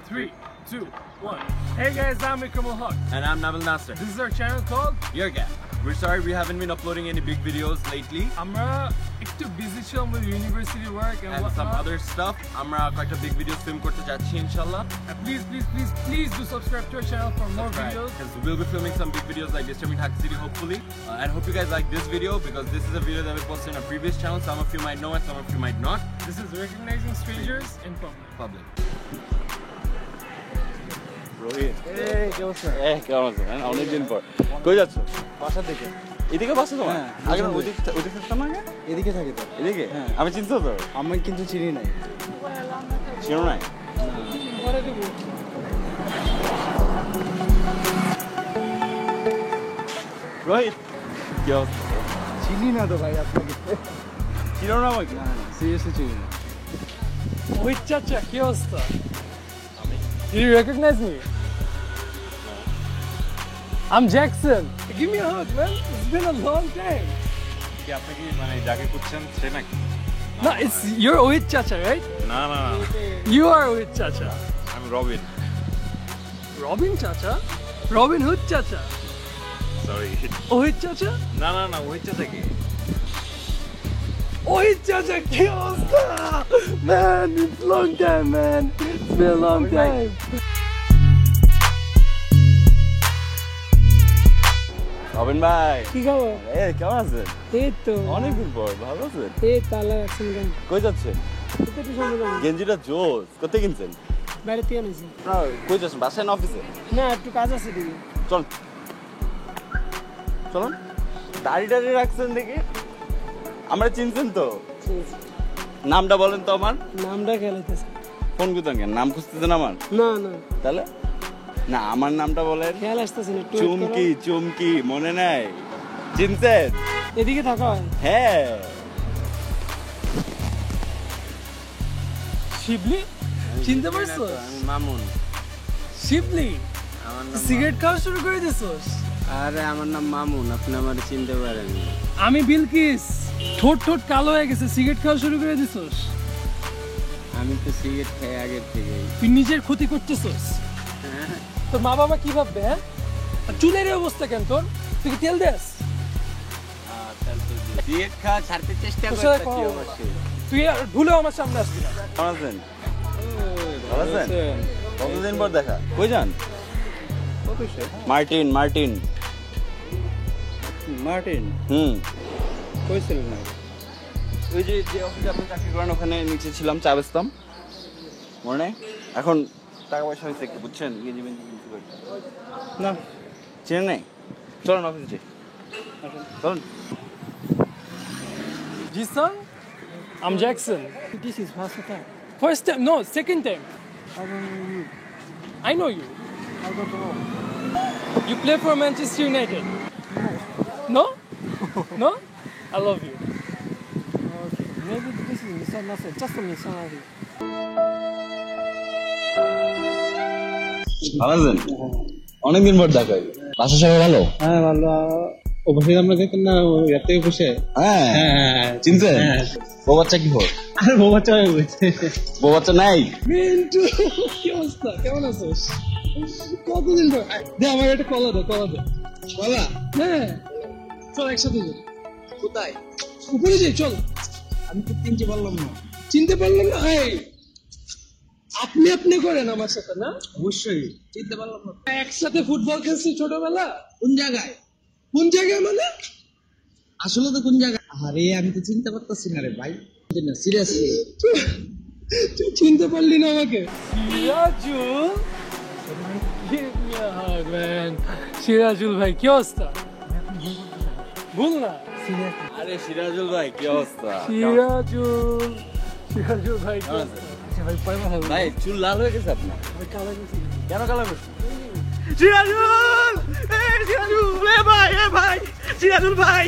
3, 2, 1. Hey guys, I'm Ikram Haq. And I'm Nabil Nasser. This is our channel called Your Gap. We're sorry we haven't been uploading any big videos lately. আমরা একটু busy ছিলাম with university work and some other stuff. আমরা কয়েকটা big videos film করতে যাচ্ছি ইনশাআল্lah. And please do subscribe to our channel for more videos. Because we'll be filming some big videos like Disturbing Dhaka City hopefully. And hope you guys like this video because this is a video that we posted on a previous channel. Some of you might know and some of you might not. This is recognizing strangers in public. Rohit কেমন আছেন? অনেকদিন পর কই যাচ্ছ? বাসা থেকে। এদিকে বাসা তোমার? আগে না ওদিকে থাকতাম আগে? এদিকে থাকি তো। এদিকে? হ্যাঁ। আমি চিনছো তো? আমি কিন্তু চিনি নাই। চিনো নাই? পরে দেব। রোহিত কি অবস্থা? চিনি না তো ভাই আপনাকে। চিনো না আমাকে? না সিরিয়াসলি চিনি না। ওই চাচা কি অবস্থা? Do you recognize me? I'm Jackson. Give me a hug, man. It's been a long time. কি আপনি কি মানে যাকে খুঁজছেন সে নাকি? No, it's you're Ohit Chacha, right? না না না You are Ohit Chacha. আমি Robin Robin Chacha? Robin Hood Chacha? Sorry Ohit Chacha? না না না ওই চাচা কি Ohit Chacha, কি অবস্থা? Man, it's a long time, man. It's been a long time. Robin ভাই কি খবর? কেমন আছেন? এই তো অনেকদিন পর ভালো আছেন? এই তালা আছেন কেন? কই যাচ্ছেন? এটা তো সম্ভব না। গেঞ্জিটা জোস কোথায় কিনছেন? বাইরে থেকে আনিছি। কই যাচ্ছেন বাসায় না অফিসে? না একটু কাজ আছে দিদি। চল চলুন দাড়ি রাখছেন দেখি আমরা চিনছেন তো নামটা বলেন তো আমার নামটা খেলাইতেছে ফোন করতেন কেন নাম খুঁজতেছেন আমার না না তাহলে না আমার নামটা বলেন খেয়াল আসতেছে না একটু চুমকি চুমকি মনে নাই চিনছেন এদিকে থাকা হয় হ্যাঁ শিবলি চিনতে পারছো আমি মামুন শিবলি আমার নাম সিগারেট খাওয়া শুরু করে দিছস আরে আমার নাম মামুন আপনি আমারে চিনতে পারেন আমি বিলকিস ঠোঁট কালো হয়ে গেছে সিগারেট খাওয়া শুরু করে দিছস আমি তো সিগারেট খাই আগের থেকে তুই নিজের ক্ষতি করতেছস তোর মা বাবা কি ভাববে হ্যাঁ আর চুলের এই অবস্থা কেন তোর তুই কি তেল দেস সিগারেট খাওয়া ছাড়তে চেষ্টা কোথায় করতেছি খাওয়া? অবশ্যই তুই আর ভুলেও আমার সামনে আসবি না কেমন আছেন ভালো আছেন কতদিন পর দেখা কই যান মার্টিন মার্টিন মার্টিন কইছিল না ওই যে যে অফিসে আপনি চাকরি করেন ওখানে নিচে ছিলাম চা বেচতাম মনে নেই? এখন টাকা পয়সা হয়েছে একটু বুঝছেন গেঞ্জি বেঞ্জি কিনতে পারি না চেনে নেই চলুন অফিসে যাই চলুন Jisan, I'm Jackson. This is first time. First time? No, second time. I know you. I don't know. You play for Manchester United. No? No? I love you. Okay. Maybe this is misunderstood. Just a misunderstanding. ভালো আছেন অনেকদিন পর দেখা বাসা সবাই ভালো হ্যাঁ ভালো অবশ্যই আমরা দেখেন না এর থেকে খুশি হ্যাঁ চিনছেন বউ বাচ্চা কি খবর আরে বউ বাচ্চা হয়ে গেছে বউ বাচ্চা নাই মিন্টু কি অবস্থা কেমন আছিস কতদিন পর দে আমার একটা কলা দে কলা হ্যাঁ চল একসাথে যাই কোথায় উপরে যাই চল আমি তো চিনতে পারলাম না চিনতে পারলাম না এই আপনি করেন আমার সাথে না অবশ্যই চিনতে পারলাম না একসাথে ফুটবল খেলছি ছোটবেলা কোন জায়গায় মানে আসলে তো কোন জায়গায় আরে আমি তো চিনতে পারতাছি না রে ভাই না সিরিয়াসলি তুই চিনতে পারলি না আমাকে Sirajul Give me a hug, man. Sirajul ভাই কি অবস্থা ভুল না আরে সিরাজুল ভাই কি অবস্থা সিরাজুল ভাই কি অবস্থা ভাই চুল লাল হয়ে গেছে আপনার কেন কালার করছেন সিরাজুল ভাই সিরাজুল ভাই